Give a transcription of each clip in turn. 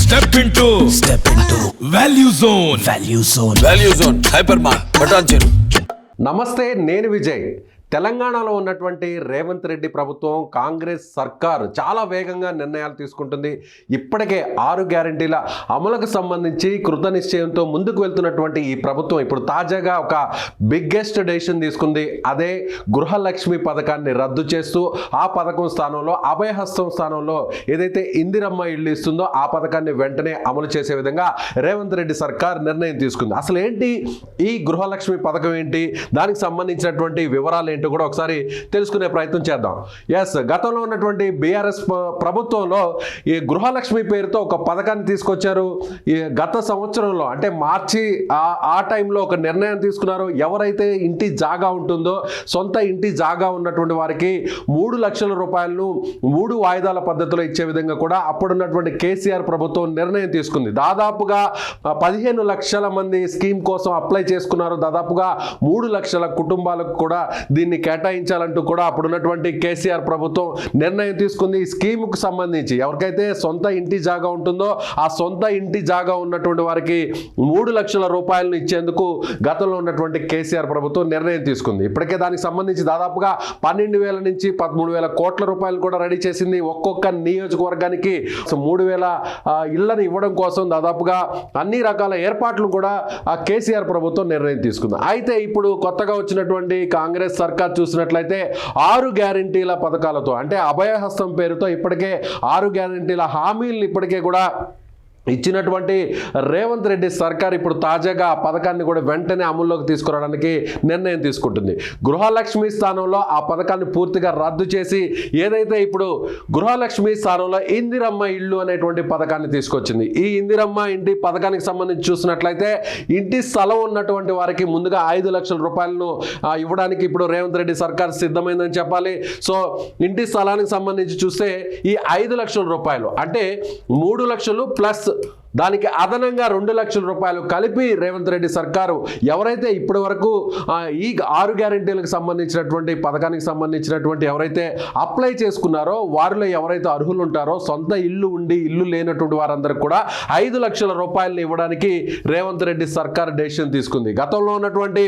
Step into Value Zone Hypermart Patancheru. నమస్తే, నేను విజయ్. తెలంగాణలో ఉన్నటువంటి రేవంత్ రెడ్డి ప్రభుత్వం, కాంగ్రెస్ సర్కార్ చాలా వేగంగా నిర్ణయాలు తీసుకుంటుంది. ఇప్పటికే 6 గ్యారంటీల అమలుకు సంబంధించి కృతనిశ్చయంతో ముందుకు వెళ్తున్నటువంటి ఈ ప్రభుత్వం ఇప్పుడు తాజాగా ఒక బిగ్గెస్ట్ డెసిషన్ తీసుకుంది. అదే గృహలక్ష్మి పథకాన్ని రద్దు చేస్తూ ఆ పథకం స్థానంలో, అభయహస్తం స్థానంలో ఏదైతే ఇందిరమ్మ ఇల్లు ఇస్తుందో ఆ పథకాన్ని వెంటనే అమలు చేసే విధంగా రేవంత్ రెడ్డి సర్కార్ నిర్ణయం తీసుకుంది. అసలు ఏంటి ఈ గృహలక్ష్మి పథకం, ఏంటి దానికి సంబంధించినటువంటి వివరాలు ఏంటో కూడా ఒకసారి తెలుసుకునే ప్రయత్నం చేద్దాం. గతంలో ఉన్నటువంటి బీఆర్ఎస్ ప్రభుత్వంలో ఈ గృహలక్ష్మి పేరుతో ఒక పథకాన్ని తీసుకొచ్చారు. ఈ గత సంవత్సరంలో అంటే మార్చి ఆ టైంలో ఒక నిర్ణయం తీసుకున్నారు. ఎవరైతే ఇంటి జాగా ఉంటుందో, సొంత ఇంటి జాగా ఉన్నటువంటి వారికి 3 లక్షల రూపాయలను 3 వాయిదాల పద్ధతిలో ఇచ్చే విధంగా కూడా అప్పుడున్నటువంటి కేసీఆర్ ప్రభుత్వం నిర్ణయం తీసుకుంది. దాదాపుగా 15 లక్షల మంది స్కీమ్ కోసం అప్లై చేసుకున్నారు. దాదాపుగా 3 లక్షల కుటుంబాలకు కూడా దీన్ని కేటాయించాలంటూ కూడా అప్పుడున్నటువంటి కేసీఆర్ ప్రభుత్వం నిర్ణయం తీసుకుంది. ఈ స్కీముకు సంబంధించి ఎవరికైతే సొంత ఇంటి జాగా ఉంటుందో ఆ సొంత ఇంటి జాగా ఉన్నటువంటి వారికి 3 లక్షల రూపాయలను ఇచ్చేందుకు గతంలో ఉన్నటువంటి కేసీఆర్ ప్రభుత్వం నిర్ణయం తీసుకుంది. ఇప్పటికే దానికి సంబంధించి దాదాపుగా 12,000 నుంచి 13,000 కోట్ల రూపాయలు కూడా రెడీ చేసింది. ఒక్కొక్క నియోజకవర్గానికి 3,000 ఇళ్లను ఇవ్వడం కోసం దాదాపుగా అన్ని రకాల ఏర్పాట్లు కూడా ఆ కేసీఆర్ ప్రభుత్వం నిర్ణయం తీసుకుంది. అయితే ఇప్పుడు కొత్తగా వచ్చినటువంటి కాంగ్రెస్ సర్కార్ చూసినట్లయితే 6 గ్యారంటీల పథకాలతో, అంటే అభయహస్తం పేరుతో ఇప్పటికే 6 గ్యారంటీల హామీలను ఇప్పటికే కూడా ఇచ్చినటువంటి రేవంత్ రెడ్డి సర్కార్ ఇప్పుడు తాజాగా ఆ పథకాన్ని కూడా వెంటనే అమల్లోకి తీసుకురావడానికి నిర్ణయం తీసుకుంటుంది. గృహలక్ష్మి స్థానంలో ఆ పథకాన్ని పూర్తిగా రద్దు చేసి ఏదైతే ఇప్పుడు గృహలక్ష్మి స్థానంలో ఇందిరమ్మ ఇల్లు అనేటువంటి పథకాన్ని తీసుకొచ్చింది. ఈ ఇందిరమ్మ ఇంటి పథకానికి సంబంధించి చూసినట్లయితే ఇంటి స్థలం ఉన్నటువంటి వారికి ముందుగా 5 లక్షల రూపాయలను ఇవ్వడానికి ఇప్పుడు రేవంత్ రెడ్డి సర్కార్ సిద్ధమైందని చెప్పాలి. సో ఇంటి స్థలానికి సంబంధించి చూస్తే ఈ 5 లక్షల రూపాయలు అంటే 3 లక్షలు ప్లస్ దానికి అదనంగా 2 లక్షల రూపాయలు కలిపి రేవంత్ రెడ్డి సర్కారు ఎవరైతే ఇప్పటి వరకు ఈ 6 గ్యారంటీలకు సంబంధించినటువంటి పథకానికి సంబంధించినటువంటి ఎవరైతే అప్లై చేసుకున్నారో వారిలో ఎవరైతే అర్హులు ఉంటారో, సొంత ఇల్లు ఉండి ఇల్లు లేనటువంటి వారందరికీ కూడా 5 లక్షల రూపాయలను ఇవ్వడానికి రేవంత్ రెడ్డి సర్కార్ డెసిషన్ తీసుకుంది. గతంలో ఉన్నటువంటి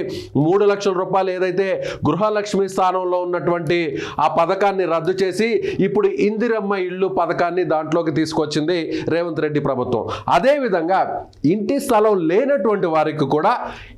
3 లక్షల రూపాయలు ఏదైతే గృహలక్ష్మి స్థానంలో ఉన్నటువంటి ఆ పథకాన్ని రద్దు చేసి ఇప్పుడు ఇందిరమ్మ ఇల్లు పథకాన్ని దాంట్లోకి తీసుకొచ్చింది రేవంత్ రెడ్డి ప్రభుత్వం. అదేవిధంగా ఇంటి స్థలం లేనటువంటి వారికి కూడా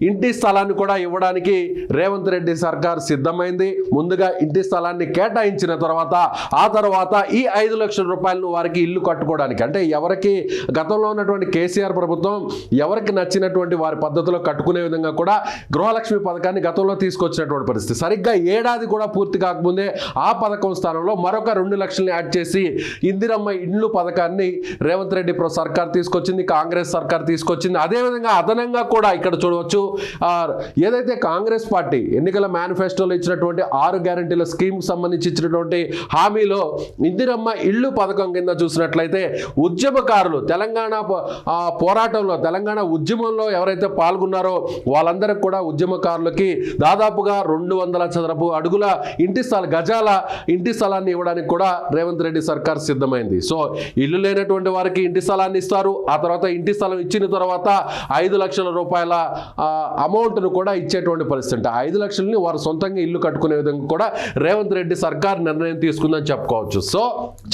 ఇంటి స్థలాన్ని కూడా ఇవ్వడానికి రేవంత్ రెడ్డి సర్కార్ సిద్ధమైంది. ముందుగా ఇంటి స్థలాన్ని కేటాయించిన తర్వాత ఆ తర్వాత ఈ 5 లక్షల రూపాయలను వారికి ఇల్లు కట్టుకోవడానికి, అంటే ఎవరికి గతంలో ఉన్నటువంటి కేసీఆర్ ప్రభుత్వం ఎవరికి నచ్చినటువంటి వారి పద్ధతిలో కట్టుకునే విధంగా కూడా గృహలక్ష్మి పథకాన్ని గతంలో తీసుకొచ్చినటువంటి పరిస్థితి. సరిగ్గా ఏడాది కూడా పూర్తి కాకముందే ఆ పథకం స్థానంలో మరొక 2 లక్షల్ని యాడ్ చేసి ఇందిరమ్మ ఇల్లు పథకాన్ని రేవంత్ రెడ్డి సర్కార్ తీసుకొచ్చింది, కాంగ్రెస్ సర్కార్ తీసుకొచ్చింది. అదేవిధంగా అదనంగా కూడా ఇక్కడ చూడవచ్చు, ఏదైతే కాంగ్రెస్ పార్టీ ఎన్నికల మేనిఫెస్టోలో ఇచ్చినటువంటి 6 గ్యారంటీల స్కీమ్ సంబంధించి ఇచ్చినటువంటి హామీలో ఇందిరమ్మ ఇల్లు పథకం కింద చూసినట్లయితే ఉద్యమకారులు తెలంగాణ పోరాటంలో, తెలంగాణ ఉద్యమంలో ఎవరైతే పాల్గొన్నారో వాళ్ళందరికీ కూడా ఉద్యమకారులకి దాదాపుగా 200 చదరపు అడుగుల గజాల ఇంటి స్థలాన్ని ఇవ్వడానికి కూడా రేవంత్ రెడ్డి సర్కార్ సిద్ధమైంది. సో ఇల్లు లేనటువంటి వారికి ఇంటి స్థలాన్ని ఇస్తారు. ఆ తర్వాత ఇంటి స్థలం ఇచ్చిన తర్వాత 5 లక్షల రూపాయల అమౌంట్ను కూడా ఇచ్చేటువంటి పరిస్థితి. 5 లక్షలని వారు సొంతంగా ఇల్లు కట్టుకునే విధంగా కూడా రేవంత్ రెడ్డి సర్కార్ నిర్ణయం తీసుకుందని చెప్పుకోవచ్చు. సో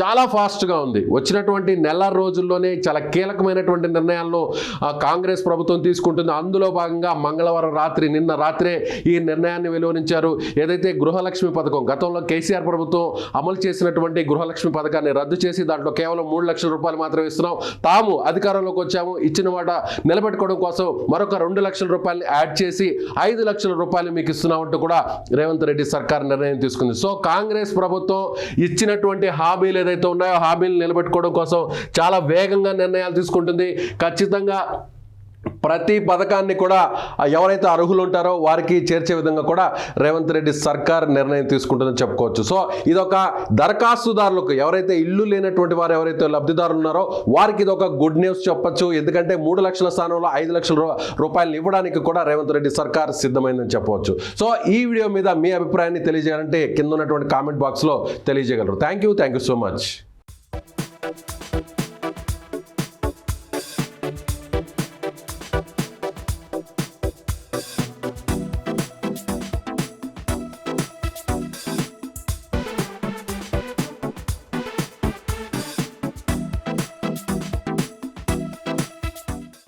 చాలా ఫాస్ట్గా ఉంది. వచ్చినటువంటి నెల రోజుల్లోనే చాలా కీలకమైనటువంటి నిర్ణయాలను కాంగ్రెస్ ప్రభుత్వం తీసుకుంటుంది. అందులో భాగంగా మంగళవారం రాత్రి, నిన్న రాత్రే ఈ నిర్ణయాన్ని వెలువరించారు. ఏదైతే గృహలక్ష్మి పథకం గతంలో కేసీఆర్ ప్రభుత్వం అమలు చేసినటువంటి గృహలక్ష్మి పథకాన్ని రద్దు చేసి దాంట్లో కేవలం 3 లక్షల రూపాయలు మాత్రమే ఇస్తున్నాం, తాము అధికారంలోకి వచ్చాము, ఇచ్చిన మాట నిలబెట్టుకోవడం కోసం మరొక 2 లక్షల రూపాయలు యాడ్ చేసి 5 లక్షల రూపాయలు మీకు ఇస్తున్నామంటూ కూడా రేవంత్ రెడ్డి సర్కార్ నిర్ణయం తీసుకుంది. సో కాంగ్రెస్ ప్రభుత్వం ఇచ్చినటువంటి హామీలు ఏదైతే ఉన్నాయో హామీలు నిలబెట్టుకోవడం కోసం చాలా వేగంగా నిర్ణయాలు తీసుకుంటుంది. ఖచ్చితంగా ప్రతి పథకాన్ని కూడా ఎవరైతే అర్హులు ఉంటారో వారికి చేర్చే విధంగా కూడా రేవంత్ రెడ్డి సర్కార్ నిర్ణయం తీసుకుంటుందని చెప్పుకోవచ్చు. సో ఇదొక దరఖాస్తుదారులకు, ఎవరైతే ఇల్లు లేనటువంటి వారు ఎవరైతే లబ్ధిదారులు ఉన్నారో వారికి ఇదొక గుడ్ న్యూస్ చెప్పొచ్చు. ఎందుకంటే 3 లక్షల స్థానంలో 5 లక్షల రూపాయలు ఇవ్వడానికి కూడా రేవంత్ రెడ్డి సర్కార్ సిద్ధమైందని చెప్పవచ్చు. సో ఈ వీడియో మీద మీ అభిప్రాయాన్ని తెలియజేయాలంటే కింద ఉన్నటువంటి కామెంట్ బాక్స్లో తెలియజేయగలరు. Thank you so much.